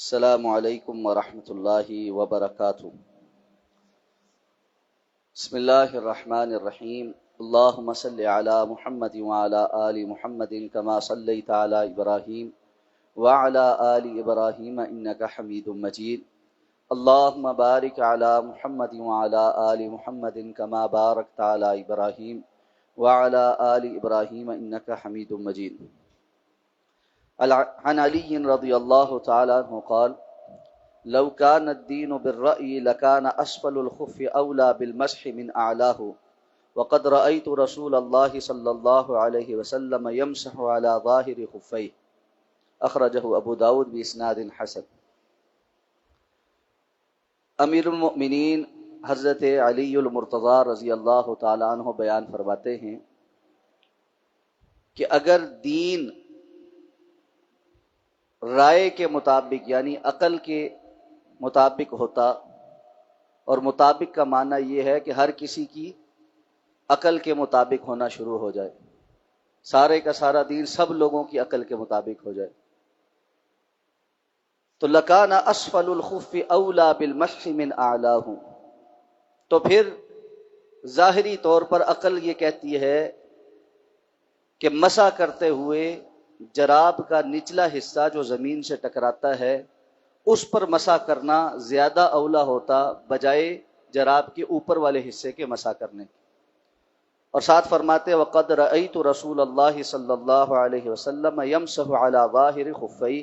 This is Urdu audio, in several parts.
السلام علیکم ورحمۃ اللہ وبرکاتہ۔ بسم اللہ الرحمن الرحیم۔ اللہم صلی علی محمد وعلی آل محمد کما صلیت علی ابراہیم وعلی آل ابراہیم انک حمید مجید۔ اللہم بارک علی محمد وعلی آل محمد کما بارکت علی ابراہیم وعلی آل ابراہیم انک حمید مجید۔ عن علی رضی اللہ تعالی عنہ قال لو كان الدين بالرأي لكان أسفل الخف أولى بالمسح من أعلاه وقد رأيت رسول الله صلى الله عليه وسلم يمسح على ظاهر خفيه أخرجه أبو داود بإسناد حسن۔ امیر المؤمنین حضرت علی المرتضی رضی اللہ تعالی عنہ بیان فرماتے ہیں کہ اگر دین رائے کے مطابق یعنی عقل کے مطابق ہوتا، اور مطابق کا معنی یہ ہے کہ ہر کسی کی عقل کے مطابق ہونا شروع ہو جائے، سارے کا سارا دین سب لوگوں کی عقل کے مطابق ہو جائے، تو لکان اسفل الخف اولا بالمسح من اعلاہ، تو پھر ظاہری طور پر عقل یہ کہتی ہے کہ مسح کرتے ہوئے جراب کا نچلا حصہ جو زمین سے ٹکراتا ہے اس پر مسح کرنا زیادہ اولا ہوتا بجائے جراب کے اوپر والے حصے کے مسح کرنے کے۔ اور ساتھ فرماتے وقد رأیت رسول اللہ صلی اللہ علیہ وسلم یمسح علی ظاہر خفیہ،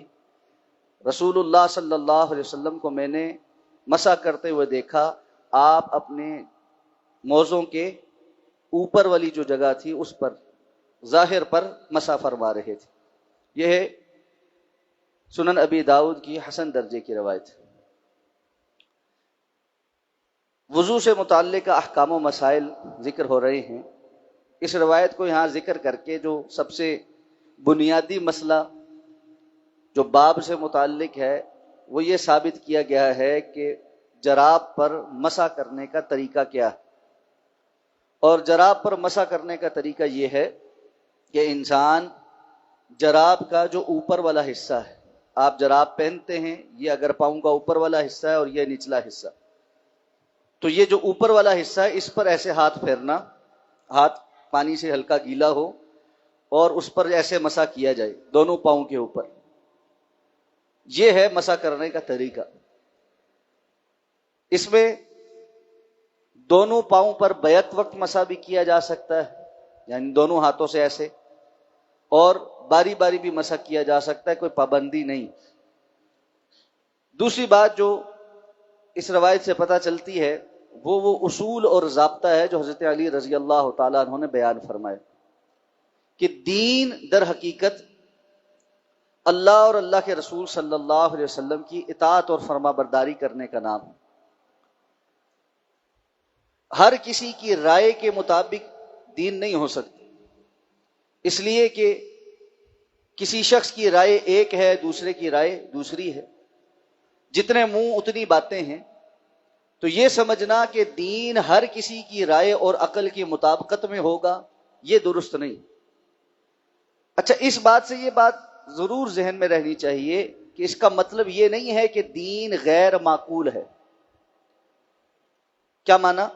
رسول اللہ صلی اللہ علیہ وسلم کو میں نے مسح کرتے ہوئے دیکھا، آپ اپنے موزوں کے اوپر والی جو جگہ تھی اس پر ظاہر پر مسح فرما رہے تھے۔ یہ ہے سنن ابی داؤد کی حسن درجے کی روایت۔ وضو سے متعلق احکام و مسائل ذکر ہو رہے ہیں۔ اس روایت کو یہاں ذکر کر کے جو سب سے بنیادی مسئلہ جو باب سے متعلق ہے وہ یہ ثابت کیا گیا ہے کہ جراب پر مسح کرنے کا طریقہ کیا ہے، اور جراب پر مسح کرنے کا طریقہ یہ ہے کہ انسان جراب کا جو اوپر والا حصہ ہے، آپ جراب پہنتے ہیں، یہ اگر پاؤں کا اوپر والا حصہ ہے اور یہ نچلا حصہ، تو یہ جو اوپر والا حصہ ہے اس پر ایسے ہاتھ پھیرنا، ہاتھ پانی سے ہلکا گیلا ہو اور اس پر ایسے مسح کیا جائے دونوں پاؤں کے اوپر، یہ ہے مسح کرنے کا طریقہ۔ اس میں دونوں پاؤں پر بیک وقت مسح بھی کیا جا سکتا ہے، یعنی دونوں ہاتھوں سے ایسے، اور باری باری بھی مسح کیا جا سکتا ہے، کوئی پابندی نہیں۔ دوسری بات جو اس روایت سے پتہ چلتی ہے وہ اصول اور ضابطہ ہے جو حضرت علی رضی اللہ تعالیٰ عنہ نے بیان فرمایا کہ دین در حقیقت اللہ اور اللہ کے رسول صلی اللہ علیہ وسلم کی اطاعت اور فرما برداری کرنے کا نام ہے۔ ہر کسی کی رائے کے مطابق دین نہیں ہو سکتی، اس لیے کہ کسی شخص کی رائے ایک ہے، دوسرے کی رائے دوسری ہے، جتنے منہ اتنی باتیں ہیں، تو یہ سمجھنا کہ دین ہر کسی کی رائے اور عقل کی مطابقت میں ہوگا یہ درست نہیں۔ اچھا، اس بات سے یہ بات ضرور ذہن میں رہنی چاہیے کہ اس کا مطلب یہ نہیں ہے کہ دین غیر معقول ہے۔ کیا معنی؟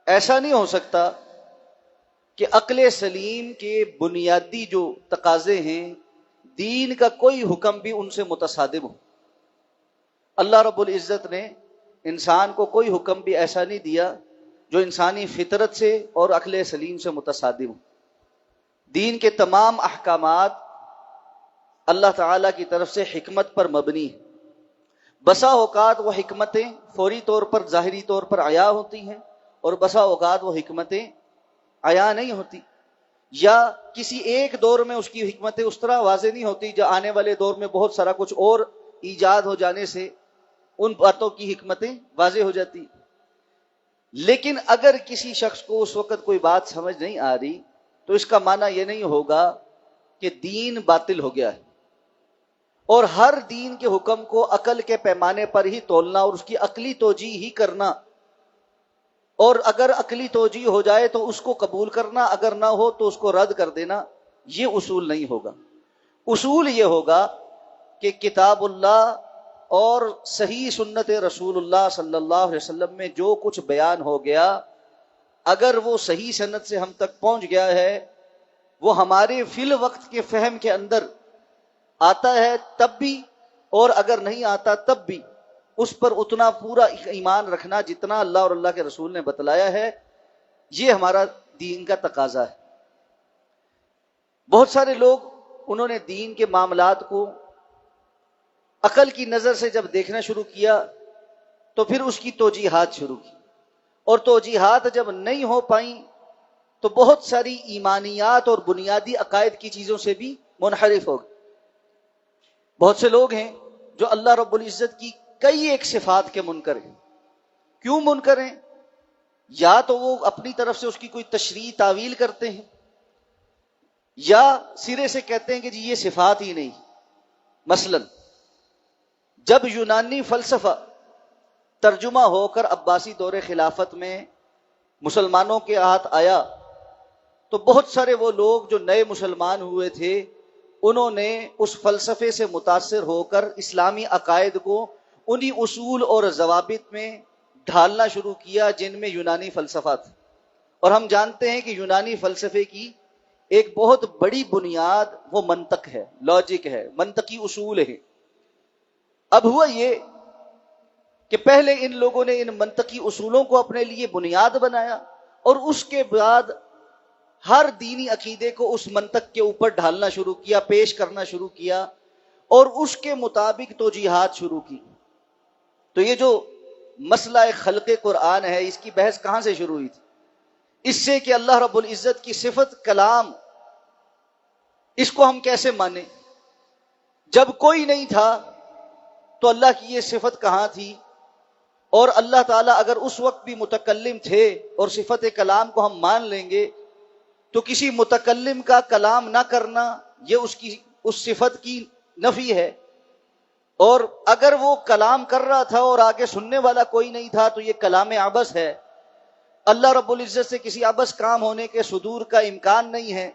ایسا نہیں ہو سکتا کہ عقل سلیم کے بنیادی جو تقاضے ہیں دین کا کوئی حکم بھی ان سے متصادم ہو۔ اللہ رب العزت نے انسان کو کوئی حکم بھی ایسا نہیں دیا جو انسانی فطرت سے اور عقل سلیم سے متصادم ہو۔ دین کے تمام احکامات اللہ تعالیٰ کی طرف سے حکمت پر مبنی ہیں۔ بسا اوقات وہ حکمتیں فوری طور پر ظاہری طور پر عیا ہوتی ہیں، اور بسا اوقات وہ حکمتیں عیا نہیں ہوتی، یا کسی ایک دور میں اس کی حکمتیں اس طرح واضح نہیں ہوتی جو آنے والے دور میں بہت سارا کچھ اور ایجاد ہو جانے سے ان باتوں کی حکمتیں واضح ہو جاتی۔ لیکن اگر کسی شخص کو اس وقت کوئی بات سمجھ نہیں آ رہی تو اس کا معنی یہ نہیں ہوگا کہ دین باطل ہو گیا ہے، اور ہر دین کے حکم کو عقل کے پیمانے پر ہی تولنا اور اس کی عقلی توجیہ ہی کرنا، اور اگر عقلی توجیہ ہو جائے تو اس کو قبول کرنا، اگر نہ ہو تو اس کو رد کر دینا، یہ اصول نہیں ہوگا۔ اصول یہ ہوگا کہ کتاب اللہ اور صحیح سنت رسول اللہ صلی اللہ علیہ وسلم میں جو کچھ بیان ہو گیا، اگر وہ صحیح سند سے ہم تک پہنچ گیا ہے، وہ ہمارے فی الوقت کے فہم کے اندر آتا ہے تب بھی، اور اگر نہیں آتا تب بھی اس پر اتنا پورا ایمان رکھنا جتنا اللہ اور اللہ کے رسول نے بتلایا ہے، یہ ہمارا دین کا تقاضا ہے۔ بہت سارے لوگ انہوں نے دین کے معاملات کو عقل کی نظر سے جب دیکھنا شروع کیا تو پھر اس کی توجیحات شروع کی، اور توجیحات جب نہیں ہو پائیں تو بہت ساری ایمانیات اور بنیادی عقائد کی چیزوں سے بھی منحرف ہو گئے۔ بہت سے لوگ ہیں جو اللہ رب العزت کی کئی ایک صفات کے منکر ہیں۔ کیوں منکر ہیں؟ یا تو وہ اپنی طرف سے اس کی کوئی تشریح تعویل کرتے ہیں، یا سرے سے کہتے ہیں کہ جی یہ صفات ہی نہیں۔ مثلا جب یونانی فلسفہ ترجمہ ہو کر عباسی دور خلافت میں مسلمانوں کے ہاتھ آیا تو بہت سارے وہ لوگ جو نئے مسلمان ہوئے تھے انہوں نے اس فلسفے سے متاثر ہو کر اسلامی عقائد کو انہی اصول اور ضوابط میں ڈھالنا شروع کیا جن میں یونانی فلسفہ تھا۔ اور ہم جانتے ہیں کہ یونانی فلسفے کی ایک بہت بڑی بنیاد وہ منطق ہے، لاجک ہے، منطقی اصول ہے۔ اب ہوا یہ کہ پہلے ان لوگوں نے ان منطقی اصولوں کو اپنے لیے بنیاد بنایا، اور اس کے بعد ہر دینی عقیدے کو اس منطق کے اوپر ڈھالنا شروع کیا، پیش کرنا شروع کیا، اور اس کے مطابق توجیحات شروع کی۔ تو یہ جو مسئلہ خلق قرآن ہے، اس کی بحث کہاں سے شروع ہوئی تھی؟ اس سے کہ اللہ رب العزت کی صفت کلام، اس کو ہم کیسے مانیں؟ جب کوئی نہیں تھا تو اللہ کی یہ صفت کہاں تھی؟ اور اللہ تعالیٰ اگر اس وقت بھی متکلم تھے اور صفت کلام کو ہم مان لیں گے تو کسی متکلم کا کلام نہ کرنا یہ اس صفت کی نفی ہے، اور اگر وہ کلام کر رہا تھا اور آگے سننے والا کوئی نہیں تھا تو یہ کلام عبث ہے۔ اللہ رب العزت سے کسی عبث کام ہونے کے صدور کا امکان نہیں ہے۔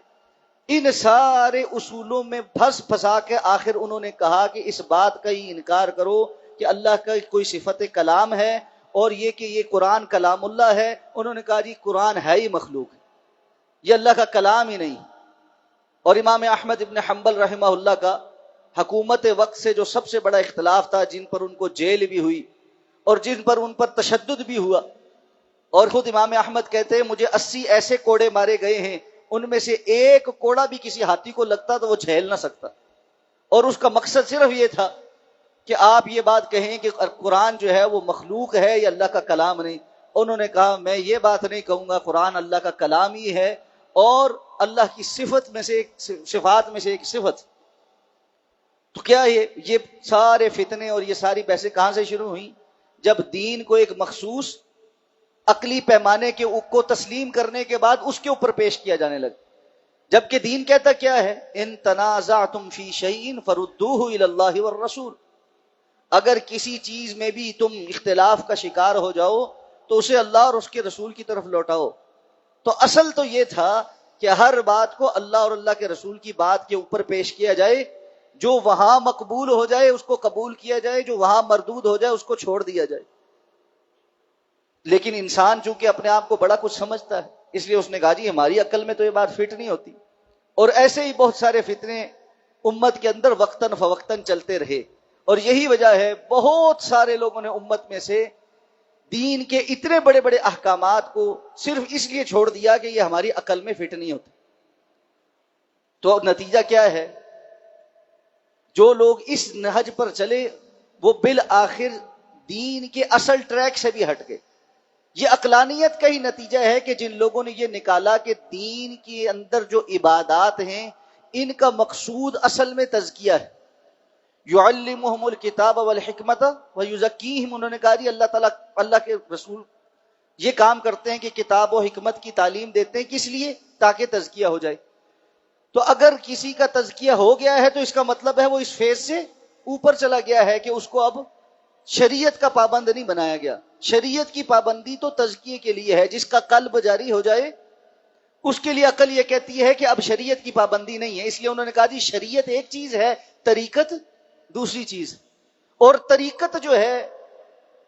ان سارے اصولوں میں پھنس پھنسا کے آخر انہوں نے کہا کہ اس بات کا ہی انکار کرو کہ اللہ کا کوئی صفت کلام ہے، اور یہ کہ یہ قرآن کلام اللہ ہے۔ انہوں نے کہا جی قرآن ہے ہی مخلوق ہے، یہ اللہ کا کلام ہی نہیں۔ اور امام احمد ابن حنبل رحمہ اللہ کا حکومت وقت سے جو سب سے بڑا اختلاف تھا، جن پر ان کو جیل بھی ہوئی اور جن پر ان پر تشدد بھی ہوا، اور خود امام احمد کہتے ہیں مجھے 80 ایسے کوڑے مارے گئے ہیں، ان میں سے ایک کوڑا بھی کسی ہاتھی کو لگتا تو وہ جھیل نہ سکتا، اور اس کا مقصد صرف یہ تھا کہ آپ یہ بات کہیں کہ قرآن جو ہے وہ مخلوق ہے یا اللہ کا کلام نہیں۔ انہوں نے کہا میں یہ بات نہیں کہوں گا، قرآن اللہ کا کلام ہی ہے اور اللہ کی صفت میں سے ایک صفات میں سے ایک صفت۔ تو کیا یہ سارے فتنے اور یہ ساری بحثیں کہاں سے شروع ہوئیں؟ جب دین کو ایک مخصوص عقلی پیمانے کو تسلیم کرنے کے بعد اس کے اوپر پیش کیا جانے لگا، جبکہ دین کہتا کیا ہے؟ ان تنازعتم فی شیء فردوہ الی اللہ والرسول۔ اگر کسی چیز میں بھی تم اختلاف کا شکار ہو جاؤ تو اسے اللہ اور اس کے رسول کی طرف لوٹاؤ۔ تو اصل تو یہ تھا کہ ہر بات کو اللہ اور اللہ کے رسول کی بات کے اوپر پیش کیا جائے، جو وہاں مقبول ہو جائے اس کو قبول کیا جائے، جو وہاں مردود ہو جائے اس کو چھوڑ دیا جائے۔ لیکن انسان چونکہ اپنے آپ کو بڑا کچھ سمجھتا ہے، اس لیے اس نے کہا جی ہماری عقل میں تو یہ بات فٹ نہیں ہوتی، اور ایسے ہی بہت سارے فتنے امت کے اندر وقتاً فوقتاً چلتے رہے۔ اور یہی وجہ ہے بہت سارے لوگوں نے امت میں سے دین کے اتنے بڑے بڑے احکامات کو صرف اس لیے چھوڑ دیا کہ یہ ہماری عقل میں فٹ نہیں ہوتے۔ تو نتیجہ کیا ہے؟ جو لوگ اس نہج پر چلے وہ بالآخر دین کے اصل ٹریک سے بھی ہٹ گئے۔ یہ عقلانیت کا ہی نتیجہ ہے کہ جن لوگوں نے یہ نکالا کہ دین کے اندر جو عبادات ہیں ان کا مقصود اصل میں تزکیہ ہے۔ یعلمہم الکتاب والحکمت ویزکیہم، انہوں نے کہا جی اللہ کے رسول یہ کام کرتے ہیں کہ کتاب و حکمت کی تعلیم دیتے ہیں، کس لیے؟ تاکہ تزکیہ ہو جائے۔ تو اگر کسی کا تزکیہ ہو گیا ہے تو اس کا مطلب ہے وہ اس فیز سے اوپر چلا گیا ہے کہ اس کو اب شریعت کا پابند نہیں بنایا گیا۔ شریعت کی پابندی تو تزکیے کے لیے ہے، جس کا قلب جاری ہو جائے اس کے لیے عقل یہ کہتی ہے کہ اب شریعت کی پابندی نہیں ہے۔ اس لیے انہوں نے کہا جی شریعت ایک چیز ہے، طریقت دوسری چیز۔ اور طریقت جو ہے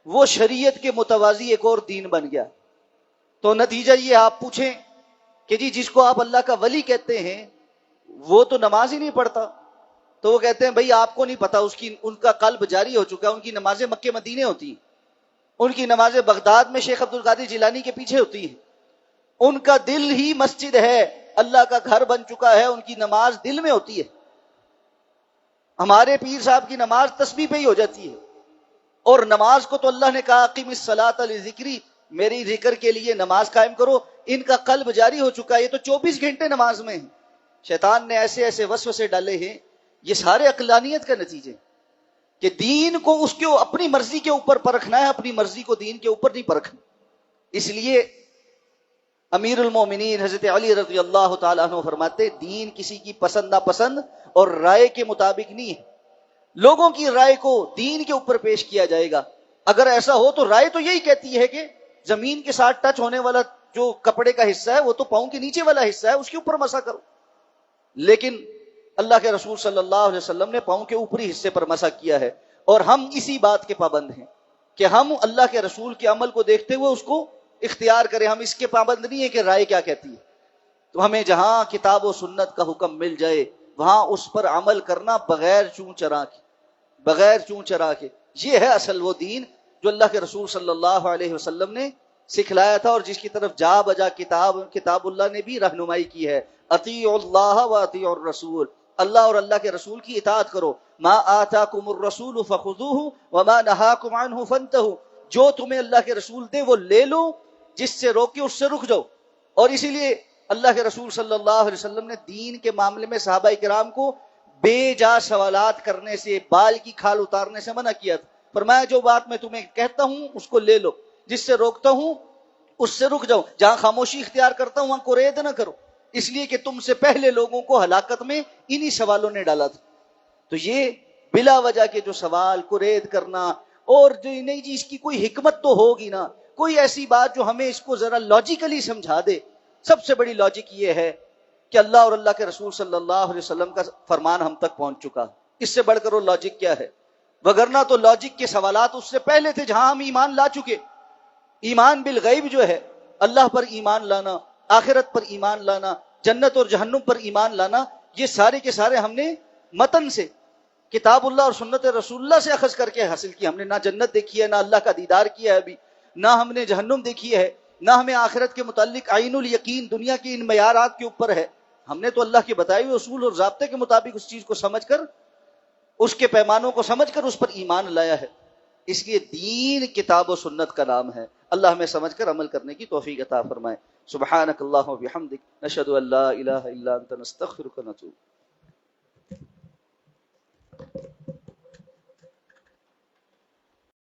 وہ شریعت کے متوازی ایک اور دین بن گیا. تو نتیجہ یہ آپ پوچھیں کہ جی جس کو آپ اللہ کا ولی کہتے ہیں وہ تو نماز ہی نہیں پڑھتا، تو وہ کہتے ہیں بھائی آپ کو نہیں پتا، ان کا قلب جاری ہو چکا ہے، ان کی نمازیں مکے مدینے ہوتی ہیں، ان کی نمازیں بغداد میں شیخ عبد القادر جیلانی کے پیچھے ہوتی ہیں، ان کا دل ہی مسجد ہے، اللہ کا گھر بن چکا ہے، ان کی نماز دل میں ہوتی ہے. ہمارے پیر صاحب کی نماز تسبیح پہ ہی ہو جاتی ہے. اور نماز کو تو اللہ نے کہا اقیم الصلاۃ لذکری، میری ذکر کے لیے نماز قائم کرو. ان کا قلب جاری ہو چکا ہے، یہ تو 24 گھنٹے نماز میں ہیں. شیطان نے ایسے ایسے وسوسے ڈالے ہیں، یہ سارے عقلانیت کا نتیجے کہ دین کو اس کے اپنی مرضی کے اوپر پرکھنا ہے، اپنی مرضی کو دین کے اوپر نہیں پرکھنا. اس لیے امیر المومنین حضرت علی رضی اللہ تعالیٰ عنہ فرماتے دین کسی کی پسند ناپسند اور رائے کے مطابق نہیں ہے. لوگوں کی رائے کو دین کے اوپر پیش کیا جائے گا. اگر ایسا ہو تو رائے تو یہی کہتی ہے کہ زمین کے ساتھ ٹچ ہونے والا جو کپڑے کا حصہ ہے وہ تو پاؤں کے نیچے والا حصہ ہے، اس کے اوپر مسح کرو. لیکن اللہ کے رسول صلی اللہ علیہ وسلم نے پاؤں کے اوپری حصے پر مسح کیا ہے، اور ہم اسی بات کے پابند ہیں کہ ہم اللہ کے رسول کے عمل کو دیکھتے ہوئے اس کو اختیار کریں. ہم اس کے پابند نہیں ہیں کہ رائے کیا کہتی ہے. تو ہمیں جہاں کتاب و سنت کا حکم مل جائے وہاں اس پر عمل کرنا بغیر چوں چرا کے، بغیر چوں چرا کے. یہ ہے اصل وہ دین جو اللہ کے رسول صلی اللہ علیہ وسلم نے سکھلایا تھا، اور جس کی طرف جا بجا کتاب اللہ نے بھی رہنمائی کی ہے. اطیعوا اللہ و اطیعوا الرسول، اللہ اور اللہ کے رسول کی اطاعت کرو. ما آتاکم الرسول فخذوہ وما نہاکم عنہ فانتہوا، جو تمہیں اللہ کے رسول دے وہ لے لو، جس سے روکے اس سے رک جاؤ. اور اسی لیے اللہ کے رسول صلی اللہ علیہ وسلم نے دین کے معاملے میں صحابہ کرام کو بے جا سوالات کرنے سے، بال کی کھال اتارنے سے منع کیا تھا. فرمایا جو بات میں تمہیں کہتا ہوں اس کو لے لو، جس سے روکتا ہوں اس سے رک جاؤ، جہاں خاموشی اختیار کرتا ہوں وہاں قرید نہ کرو، اس لیے کہ تم سے پہلے لوگوں کو ہلاکت میں انہی سوالوں نے ڈالا تھا. تو یہ بلا وجہ کے جو سوال قرید کرنا، اور جو نہیں جی اس کی کوئی حکمت تو ہوگی نا، کوئی ایسی بات جو ہمیں اس کو ذرا لاجیکلی سمجھا دے. سب سے بڑی لاجک یہ ہے کہ اللہ اور اللہ کے رسول صلی اللہ علیہ وسلم کا فرمان ہم تک پہنچ چکا، اس سے بڑھ کر وہ لاجک کیا ہے؟ وگرنہ تو لاجک کے سوالات اس سے پہلے تھے جہاں ہم ایمان لا چکے. ایمان بالغیب جو ہے، اللہ پر ایمان لانا، آخرت پر ایمان لانا، جنت اور جہنم پر ایمان لانا، یہ سارے کے سارے ہم نے متن سے، کتاب اللہ اور سنت رسول اللہ سے اخذ کر کے حاصل کیا. ہم نے نہ جنت دیکھی ہے، نہ اللہ کا دیدار کیا ہے ابھی، نہ ہم نے جہنم دیکھی ہے، نہ ہمیں آخرت کے متعلق عین الیقین دنیا کے ان معیارات کے اوپر ہے. ہم نے تو اللہ کے بتائے ہوئے اصول اور ضابطے کے مطابق اس چیز کو سمجھ کر، اس کے پیمانوں کو سمجھ کر اس پر ایمان لایا ہے. اس لیے دین کتاب و سنت کا نام ہے. اللہ ہمیں سمجھ کر عمل کرنے کی توفیق عطا فرمائے. سبحانک اللہم و بحمدک، نشہد ان لا الہ الا انت، نستغفرک و نتوب